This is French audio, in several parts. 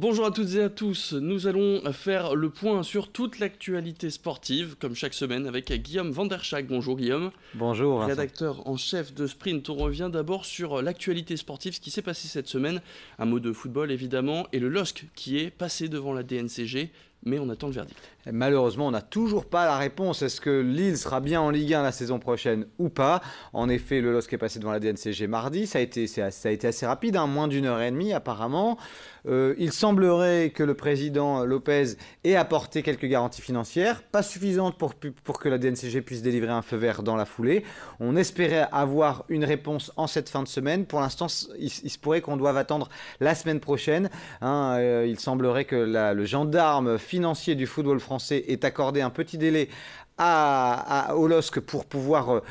Bonjour à toutes et à tous, nous allons faire le point sur toute l'actualité sportive, comme chaque semaine, avec Guillaume Vanderschaak. Bonjour Guillaume. Bonjour Vincent. Rédacteur en chef de Sprint. On revient d'abord sur l'actualité sportive, ce qui s'est passé cette semaine. Un mot de football évidemment, et le LOSC qui est passé devant la DNCG, mais on attend le verdict. Malheureusement, on n'a toujours pas la réponse. Est-ce que Lille sera bien en Ligue 1 la saison prochaine ou pas? En effet, le LOSC est passé devant la DNCG mardi. Ça a été assez rapide, moins d'une heure et demie apparemment. Il semblerait que le président Lopez ait apporté quelques garanties financières, pas suffisantes pour que la DNCG puisse délivrer un feu vert dans la foulée. On espérait avoir une réponse en cette fin de semaine. Pour l'instant, il se pourrait qu'on doive attendre la semaine prochaine. Il semblerait que le gendarme financier du football français ait accordé un petit délai au LOSC pour pouvoir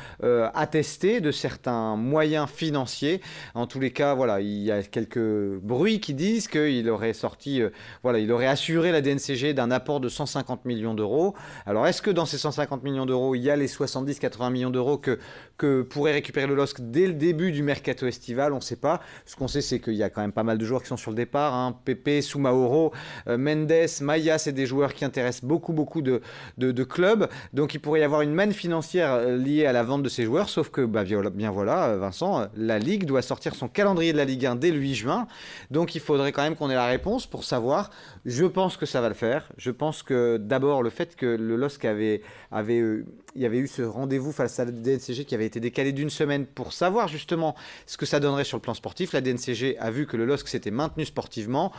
attester de certains moyens financiers. En tous les cas, voilà, il y a quelques bruits qui disent qu'il aurait il aurait assuré la DNCG d'un apport de 150 millions d'euros. Alors, est-ce que dans ces 150 millions d'euros, il y a les 70-80 millions d'euros que pourrait récupérer le LOSC dès le début du mercato estival? On ne sait pas. Ce qu'on sait, c'est qu'il y a quand même pas mal de joueurs qui sont sur le départ. Pepe, Soumaoro, Mendes, Maia, c'est des joueurs qui intéressent beaucoup de clubs. Donc il pourrait y avoir une manne financière liée à la vente de ces joueurs, sauf que, bien voilà, Vincent, la Ligue doit sortir son calendrier de la Ligue 1 dès le 8 juin. Donc il faudrait quand même qu'on ait la réponse pour savoir. Je pense que ça va le faire. Je pense que d'abord, le fait que le LOSC il y avait eu ce rendez-vous face à la DNCG qui avait été décalé d'une semaine pour savoir justement ce que ça donnerait sur le plan sportif. La DNCG a vu que le LOSC s'était maintenu sportivement.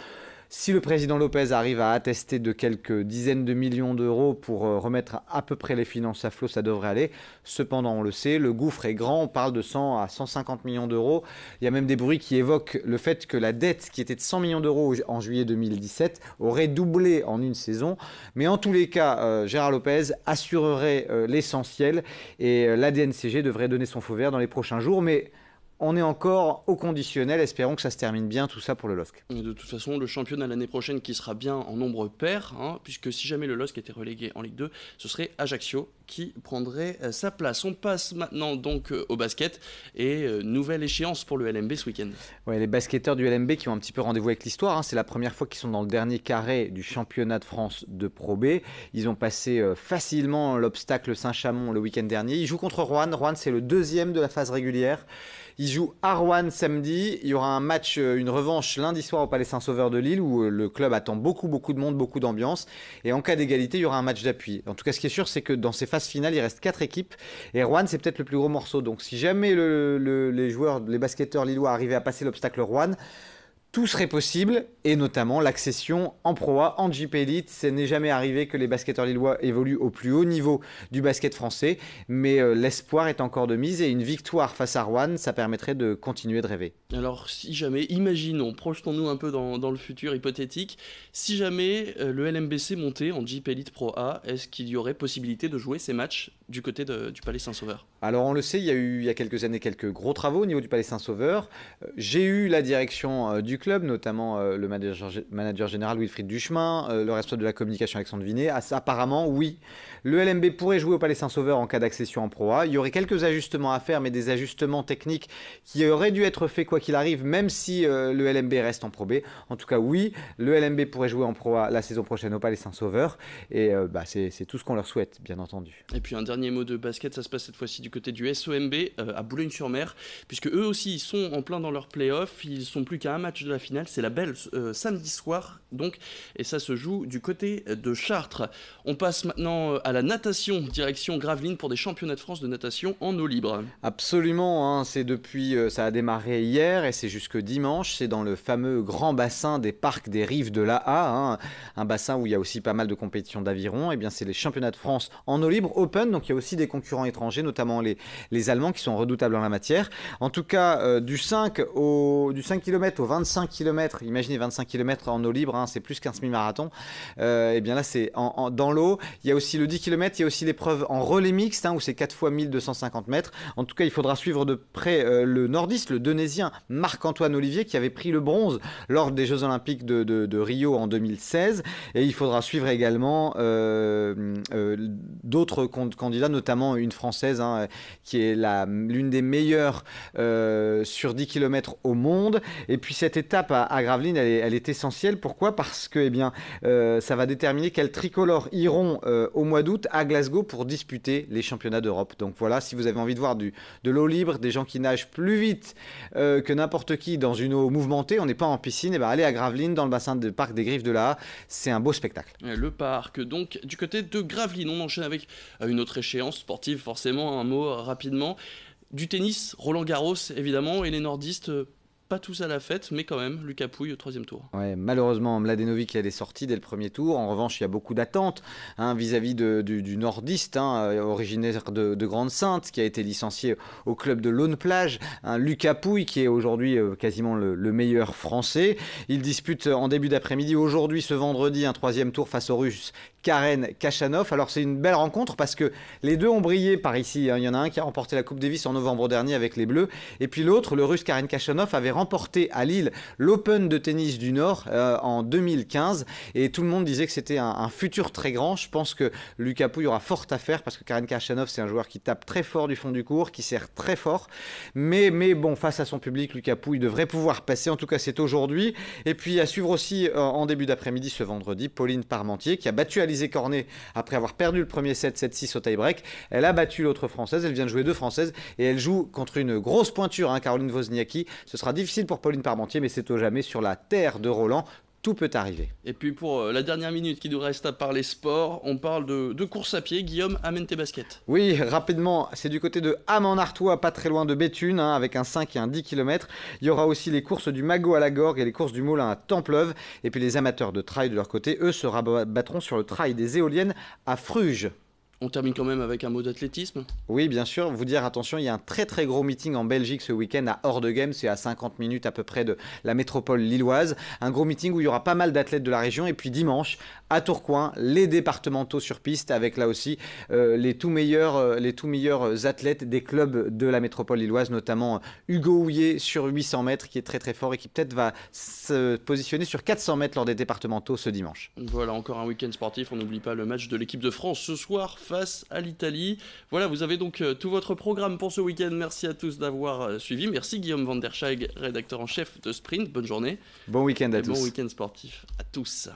Si le président Lopez arrive à attester de quelques dizaines de millions d'euros pour remettre à peu près les finances à flot, ça devrait aller. Cependant, on le sait, le gouffre est grand, on parle de 100 à 150 millions d'euros. Il y a même des bruits qui évoquent le fait que la dette qui était de 100 millions d'euros en juillet 2017 aurait doublé en une saison. Mais en tous les cas, Gérard Lopez assurerait l'essentiel et la DNCG devrait donner son feu vert dans les prochains jours. Mais on est encore au conditionnel, espérons que ça se termine bien tout ça pour le LOSC. De toute façon, le championnat l'année prochaine qui sera bien en nombre pair, puisque si jamais le LOSC était relégué en Ligue 2, ce serait Ajaccio qui prendrait sa place. On passe maintenant donc au basket et nouvelle échéance pour le LMB ce week-end. Ouais, les basketteurs du LMB qui ont un petit peu rendez-vous avec l'histoire, c'est la première fois qu'ils sont dans le dernier carré du championnat de France de Pro B. Ils ont passé facilement l'obstacle Saint-Chamond le week-end dernier. Ils jouent contre Roanne. Roanne, c'est le deuxième de la phase régulière. Ils jouent à Roanne samedi. Il y aura un match, une revanche lundi soir au Palais Saint-Sauveur de Lille où le club attend beaucoup de monde, beaucoup d'ambiance. Et en cas d'égalité, il y aura un match d'appui. En tout cas, ce qui est sûr, c'est que dans ces phases finales, il reste 4 équipes. Et Roanne, c'est peut-être le plus gros morceau. Donc si jamais les basketteurs lillois arrivaient à passer l'obstacle Roanne, tout serait possible, et notamment l'accession en Pro A, en JP Elite. Ce n'est jamais arrivé que les basketteurs lillois évoluent au plus haut niveau du basket français, mais l'espoir est encore de mise, et une victoire face à Roanne, ça permettrait de continuer de rêver. Alors si jamais, imaginons, projetons-nous un peu dans le futur hypothétique, si jamais le LMBC montait en JP Elite Pro A, est-ce qu'il y aurait possibilité de jouer ces matchs du côté du Palais Saint-Sauveur? Alors on le sait, il y a quelques années quelques gros travaux au niveau du Palais Saint-Sauveur. J'ai eu la direction du club, notamment le manager général Wilfried Duchemin, le responsable de la communication Alexandre Vinet. Apparemment, oui, le LMB pourrait jouer au Palais Saint-Sauveur en cas d'accession en Pro A. Il y aurait quelques ajustements à faire, mais des ajustements techniques qui auraient dû être faits quoi qu'il arrive, même si le LMB reste en Pro B. En tout cas, oui, le LMB pourrait jouer en Pro A la saison prochaine au Palais Saint-Sauveur. Et c'est tout ce qu'on leur souhaite, bien entendu. Et puis un dernier mot de basket, ça se passe cette fois-ci du côté du SOMB à Boulogne-sur-Mer, puisque eux aussi ils sont en plein dans leur play-off, ils sont plus qu'à un match de la finale, c'est la belle samedi soir donc, et ça se joue du côté de Chartres. On passe maintenant à la natation, direction Gravelines pour des championnats de France de natation en eau libre. Absolument, c'est depuis, ça a démarré hier et c'est jusque dimanche, c'est dans le fameux grand bassin des parcs des rives de l'A, un bassin où il y a aussi pas mal de compétitions d'aviron. Et bien c'est les championnats de France en eau libre open, donc il y a aussi des concurrents étrangers, notamment les Allemands qui sont redoutables en la matière. En tout cas, du 5 km au 25 km, imaginez 25 km en eau libre, c'est plus qu'un semi-marathon. Et bien là, c'est dans l'eau. Il y a aussi le 10 km, il y a aussi l'épreuve en relais mixte, où c'est 4 fois 1250 mètres. En tout cas, il faudra suivre de près le nordiste, le Donésien Marc-Antoine Olivier, qui avait pris le bronze lors des Jeux Olympiques de Rio en 2016. Et il faudra suivre également d'autres candidats, notamment une Française qui est l'une des meilleures sur 10 km au monde. Et puis cette étape à Gravelines, elle est essentielle. Pourquoi ? Parce que ça va déterminer quels tricolores iront au mois d'août à Glasgow pour disputer les championnats d'Europe. Donc voilà, si vous avez envie de voir de l'eau libre, des gens qui nagent plus vite que n'importe qui dans une eau mouvementée, on n'est pas en piscine, allez à Gravelines dans le bassin de parc des Griffes de la Haye. C'est un beau spectacle. Le parc, donc du côté de Gravelines, on enchaîne avec une autre échéance sportive, forcément, un mot rapidement. Du tennis, Roland-Garros évidemment, et les nordistes, pas tous à la fête, mais quand même, Lucas Pouille au 3e tour. Ouais, malheureusement, Mladenovic elle est sortie dès le premier tour. En revanche, il y a beaucoup d'attentes vis-à-vis du nordiste, originaire de Grande-Synthe, qui a été licencié au club de Laune-Plage. Lucas Pouille, qui est aujourd'hui quasiment le meilleur français. Il dispute en début d'après-midi, aujourd'hui, ce vendredi, un 3e tour face au Russe Karen Khachanov. Alors c'est une belle rencontre parce que les deux ont brillé par ici. Il y en a un qui a remporté la Coupe Davis en novembre dernier avec les Bleus. Et puis l'autre, le Russe Karen Khachanov, avait remporté à Lille l'Open de tennis du Nord en 2015. Et tout le monde disait que c'était un futur très grand. Je pense que Lucas Pouille aura fort à faire parce que Karen Khachanov, c'est un joueur qui tape très fort du fond du court, qui sert très fort. Mais bon, face à son public, Lucas Pouille devrait pouvoir passer. En tout cas, c'est aujourd'hui. Et puis à suivre aussi en début d'après-midi ce vendredi, Pauline Parmentier, qui a battu Alizé Cornet après avoir perdu le premier set 7-6 au tie-break. Elle a battu l'autre française, elle vient de jouer 2 françaises et elle joue contre une grosse pointure, Caroline Wozniacki. Ce sera difficile pour Pauline Parmentier, mais c'est au jamais sur la terre de Roland. Tout peut arriver. Et puis pour la dernière minute qui nous reste à parler sport, on parle de course à pied. Guillaume, amène tes baskets. Oui, rapidement, c'est du côté de Ham en Artois, pas très loin de Béthune, avec un 5 et un 10 km. Il y aura aussi les courses du Magot à la Gorgue et les courses du Moulin à Templeuve. Et puis les amateurs de trail de leur côté, eux, se rabattront sur le trail des éoliennes à Fruges. On termine quand même avec un mot d'athlétisme. Oui, bien sûr. Vous dire, attention, il y a un très très gros meeting en Belgique ce week-end à Hordegem. C'est à 50 minutes à peu près de la métropole lilloise. Un gros meeting où il y aura pas mal d'athlètes de la région. Et puis dimanche, à Tourcoing, les départementaux sur piste avec là aussi les tout meilleurs athlètes des clubs de la métropole lilloise, notamment Hugo Houillet sur 800 mètres qui est très très fort et qui peut-être va se positionner sur 400 mètres lors des départementaux ce dimanche. Voilà, encore un week-end sportif. On n'oublie pas le match de l'équipe de France ce soir face à l'Italie. Voilà, vous avez donc tout votre programme pour ce week-end. Merci à tous d'avoir suivi. Merci Guillaume Van der Scheig, rédacteur en chef de Sprint. Bonne journée. Bon week-end à tous. Bon week-end sportif à tous.